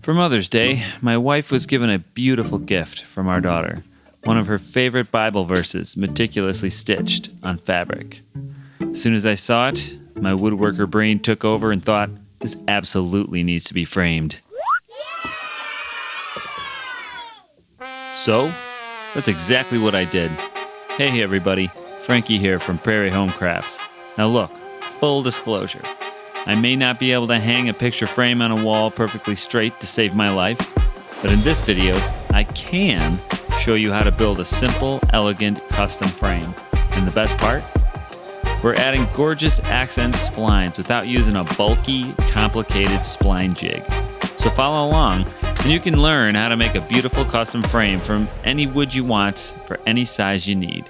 For Mother's Day, my wife was given a beautiful gift from our daughter, one of her favorite Bible verses meticulously stitched on fabric. As soon as I saw it, my woodworker brain took over and thought, this absolutely needs to be framed. So, that's exactly what I did. Hey everybody, Frankie here from Prairie Home Crafts. Now look, full disclosure. I may not be able to hang a picture frame on a wall perfectly straight to save my life, but in this video, I can show you how to build a simple, elegant, custom frame. And the best part? We're adding gorgeous accent splines without using a bulky, complicated spline jig. So follow along, and you can learn how to make a beautiful custom frame from any wood you want for any size you need.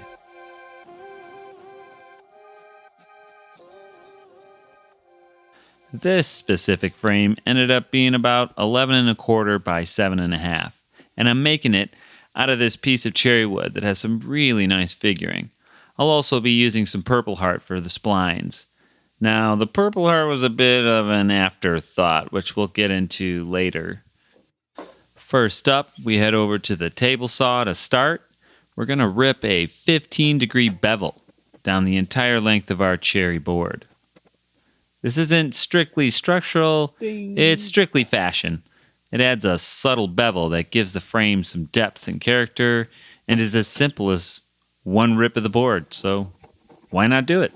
This specific frame ended up being about 11 1/4 by 7 1/2, and I'm making it out of this piece of cherry wood that has some really nice figuring. I'll also be using some purple heart for the splines. Now, the purple heart was a bit of an afterthought, which we'll get into later. First up, we head over to the table saw to start. We're going to rip a 15-degree bevel down the entire length of our cherry board. This isn't strictly structural, it's strictly fashion. It adds a subtle bevel that gives the frame some depth and character and is as simple as one rip of the board, so why not do it?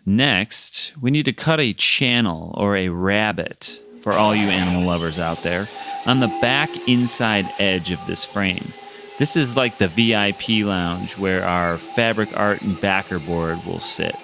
Next, we need to cut a channel or a rabbet, for all you animal lovers out there, on the back inside edge of this frame. This is like the VIP lounge where our fabric art and backer board will sit.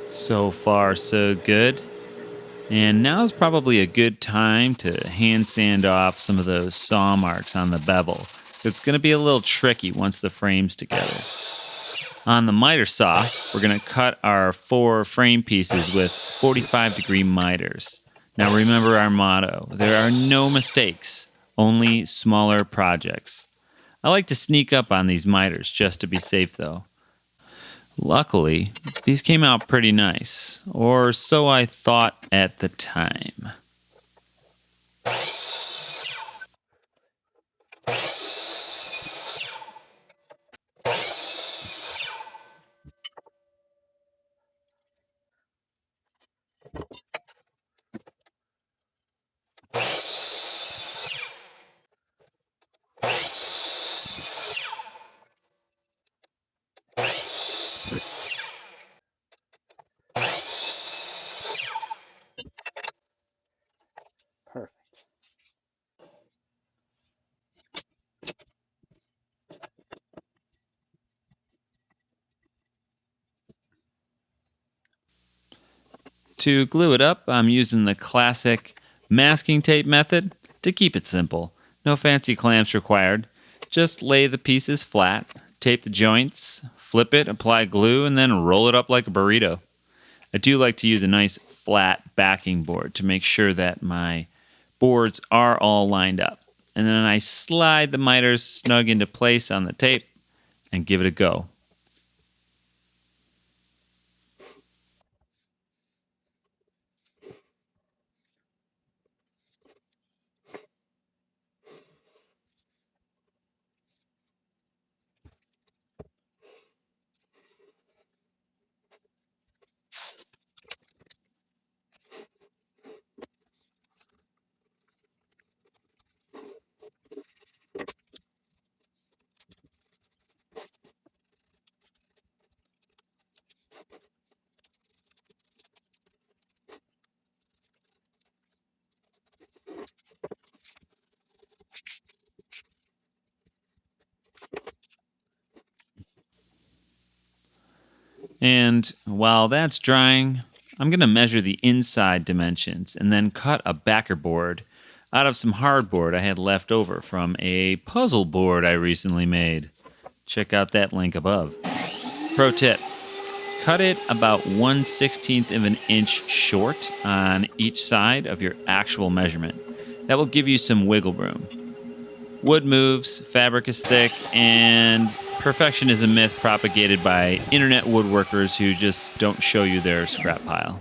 So far, so good. And now is probably a good time to hand sand off some of those saw marks on the bevel. It's going to be a little tricky once the frame's together. On the miter saw, we're going to cut our 4 frame pieces with 45-degree miters. Now remember our motto, there are no mistakes, only smaller projects. I like to sneak up on these miters just to be safe though. Luckily, these came out pretty nice, or so I thought at the time. Perfect. To glue it up, I'm using the classic masking tape method to keep it simple. No fancy clamps required. Just lay the pieces flat, tape the joints, flip it, apply glue, and then roll it up like a burrito. I do like to use a nice flat backing board to make sure that my boards are all lined up. And then I slide the miters snug into place on the tape and give it a go. And while that's drying, I'm going to measure the inside dimensions and then cut a backer board out of some hardboard I had left over from a puzzle board I recently made. Check out that link above. Pro tip, cut it about 1/16 of an inch short on each side of your actual measurement. That will give you some wiggle room. Wood moves, fabric is thick, and perfection is a myth propagated by internet woodworkers who just don't show you their scrap pile.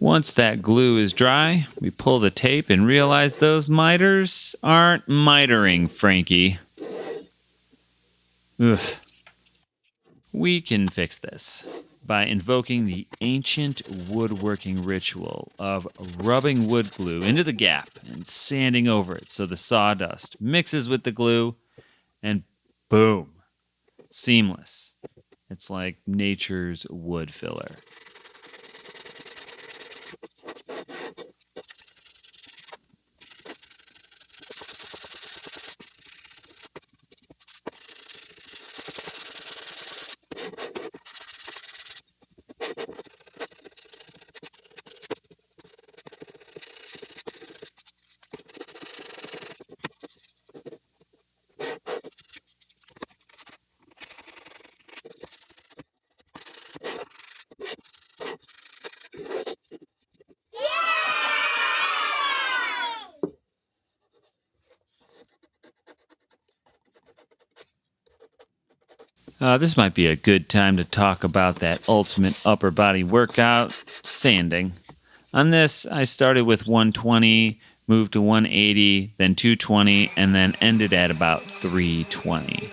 Once that glue is dry, we pull the tape and realize those miters aren't mitering, Frankie. Ugh. We can fix this by invoking the ancient woodworking ritual of rubbing wood glue into the gap and sanding over it so the sawdust mixes with the glue, and boom, seamless. It's like nature's wood filler. This might be a good time to talk about that ultimate upper body workout, sanding. On this, I started with 120, moved to 180, then 220, and then ended at about 320.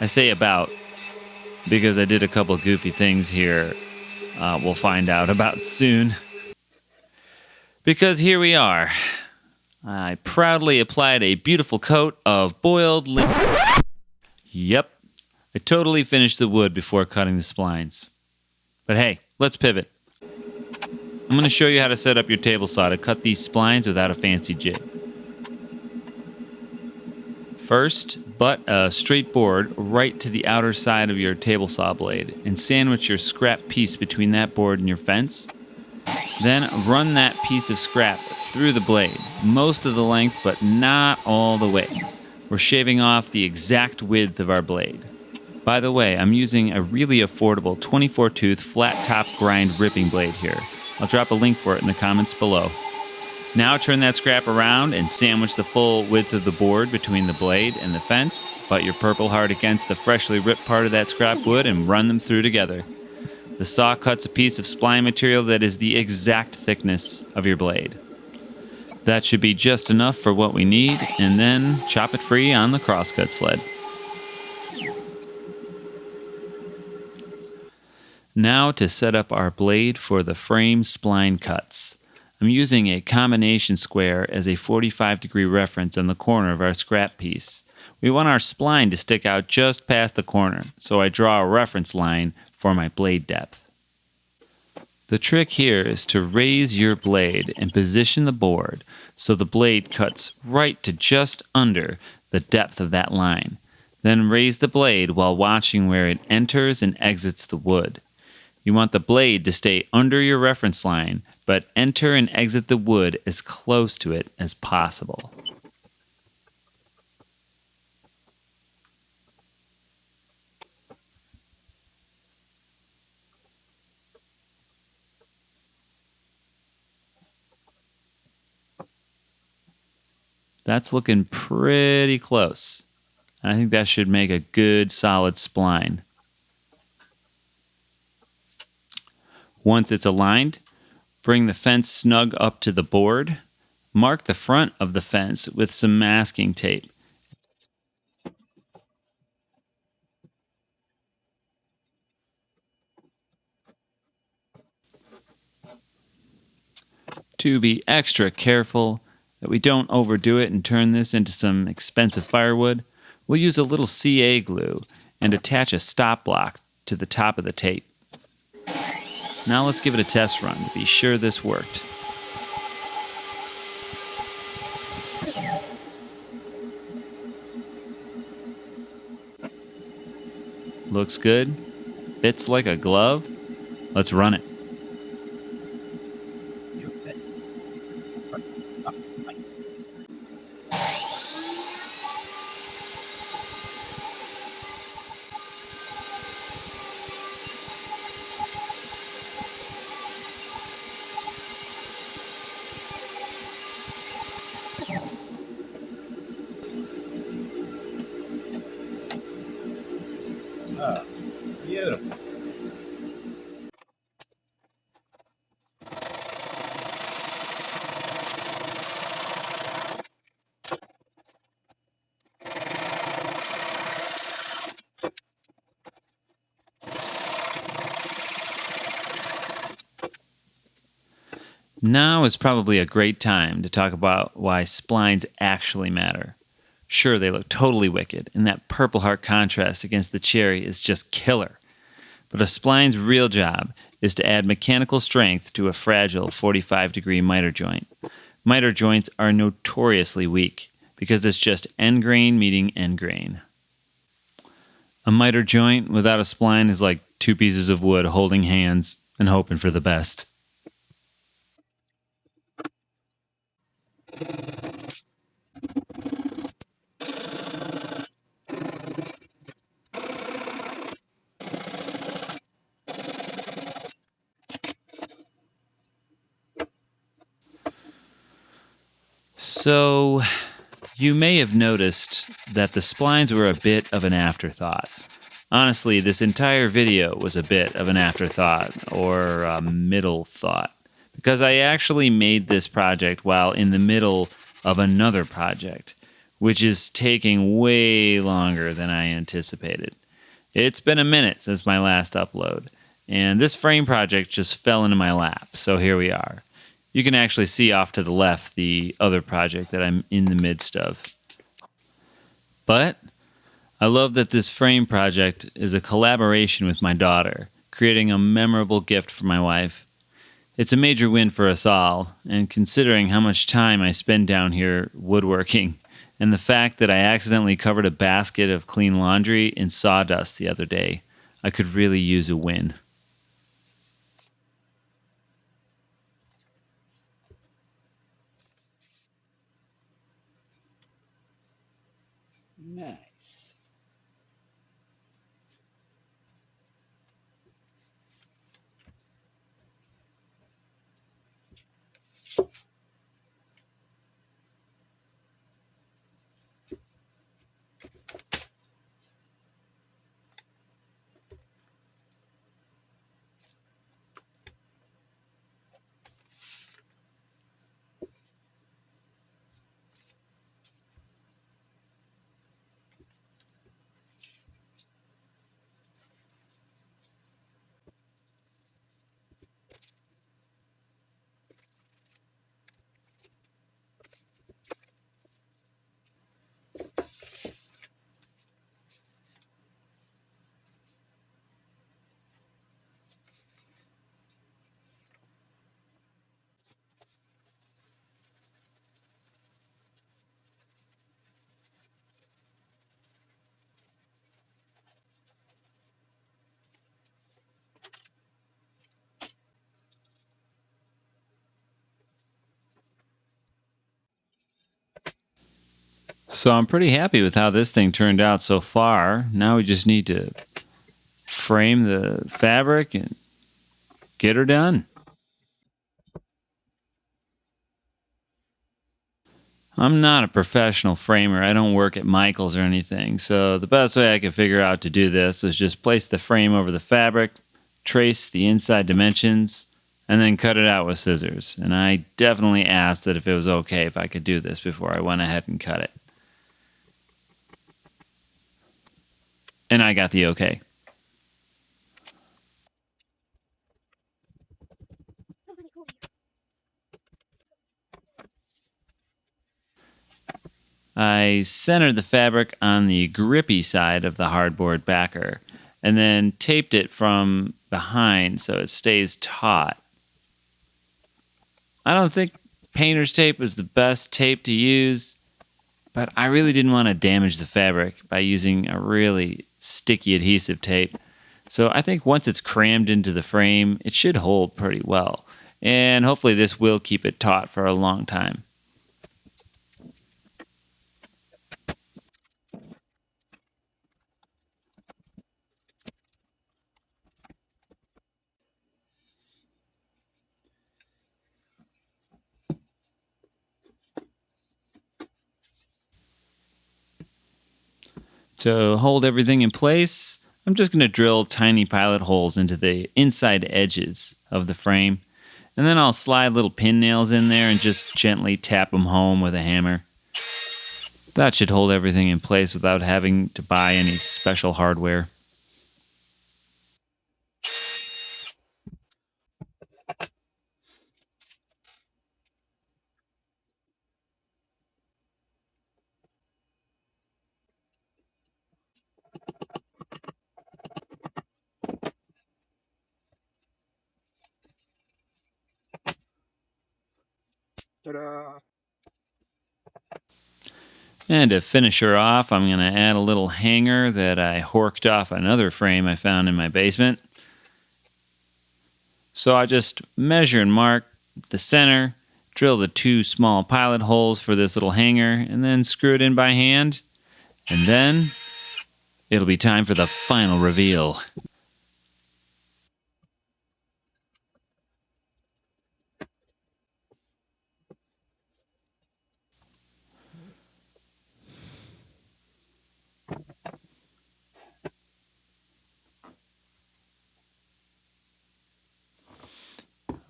I say about because I did a couple goofy things here we'll find out about soon. Because here we are. I proudly applied a beautiful coat of boiled Yep, I totally finished the wood before cutting the splines. But hey, let's pivot. I'm going to show you how to set up your table saw to cut these splines without a fancy jig. First, butt a straight board right to the outer side of your table saw blade and sandwich your scrap piece between that board and your fence. Then run that piece of scrap through the blade, most of the length but not all the way. We're shaving off the exact width of our blade. By the way, I'm using a really affordable 24-tooth flat-top grind ripping blade here. I'll drop a link for it in the comments below. Now turn that scrap around and sandwich the full width of the board between the blade and the fence. Butt your purple heart against the freshly ripped part of that scrap wood and run them through together. The saw cuts a piece of spline material that is the exact thickness of your blade. That should be just enough for what we need, and then chop it free on the crosscut sled. Now to set up our blade for the frame spline cuts. I'm using a combination square as a 45-degree reference on the corner of our scrap piece. We want our spline to stick out just past the corner, so I draw a reference line for my blade depth. The trick here is to raise your blade and position the board so the blade cuts right to just under the depth of that line. Then raise the blade while watching where it enters and exits the wood. You want the blade to stay under your reference line, but enter and exit the wood as close to it as possible. That's looking pretty close. I think that should make a good solid spline. Once it's aligned, bring the fence snug up to the board. Mark the front of the fence with some masking tape. To be extra careful that we don't overdo it and turn this into some expensive firewood, we'll use a little CA glue and attach a stop block to the top of the tape. Now let's give it a test run to be sure this worked. Looks good. Fits like a glove. Let's run it. Oh, beautiful. Now is probably a great time to talk about why splines actually matter. Sure, they look totally wicked, and that purple heart contrast against the cherry is just killer. But a spline's real job is to add mechanical strength to a fragile 45-degree miter joint. Miter joints are notoriously weak because it's just end grain meeting end grain. A miter joint without a spline is like two pieces of wood holding hands and hoping for the best. So, you may have noticed that the splines were a bit of an afterthought. Honestly, this entire video was a bit of an afterthought, or a middle thought, because I actually made this project while in the middle of another project, which is taking way longer than I anticipated. It's been a minute since my last upload, and this frame project just fell into my lap, so here we are. You can actually see off to the left the other project that I'm in the midst of. But I love that this frame project is a collaboration with my daughter, creating a memorable gift for my wife. It's a major win for us all, and considering how much time I spend down here woodworking, and the fact that I accidentally covered a basket of clean laundry in sawdust the other day, I could really use a win. Nice. So I'm pretty happy with how this thing turned out so far. Now we just need to frame the fabric and get her done. I'm not a professional framer. I don't work at Michael's or anything. So the best way I could figure out to do this was just place the frame over the fabric, trace the inside dimensions, and then cut it out with scissors. And I definitely asked that if it was okay if I could do this before I went ahead and cut it. And I got the okay. I centered the fabric on the grippy side of the hardboard backer and then taped it from behind so it stays taut. I don't think painter's tape was the best tape to use, but I really didn't want to damage the fabric by using a really sticky adhesive tape. So I think once it's crammed into the frame, it should hold pretty well. And hopefully this will keep it taut for a long time. To hold everything in place, I'm just going to drill tiny pilot holes into the inside edges of the frame, and then I'll slide little pin nails in there and just gently tap them home with a hammer. That should hold everything in place without having to buy any special hardware. Ta-da! And to finish her off, I'm going to add a little hanger that I horked off another frame I found in my basement. So I just measure and mark the center, drill the 2 small pilot holes for this little hanger, and then screw it in by hand. And then it'll be time for the final reveal.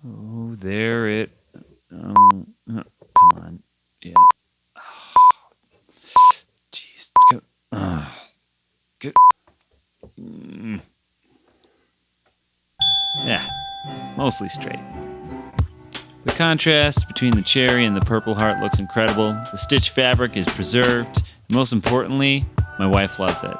Oh, there it. Oh, come on. Yeah. Jeez. Good. Yeah. Mostly straight. The contrast between the cherry and the purple heart looks incredible. The stitch fabric is preserved. Most importantly, my wife loves it.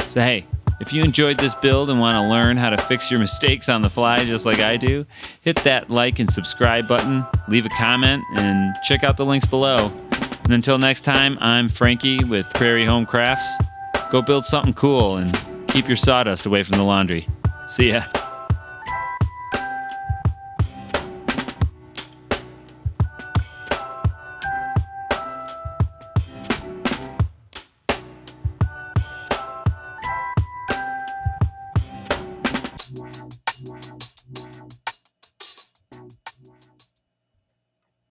So hey, if you enjoyed this build and want to learn how to fix your mistakes on the fly just like I do, hit that like and subscribe button, leave a comment, and check out the links below. And until next time, I'm Frankie with Prairie Home Crafts. Go build something cool and keep your sawdust away from the laundry. See ya.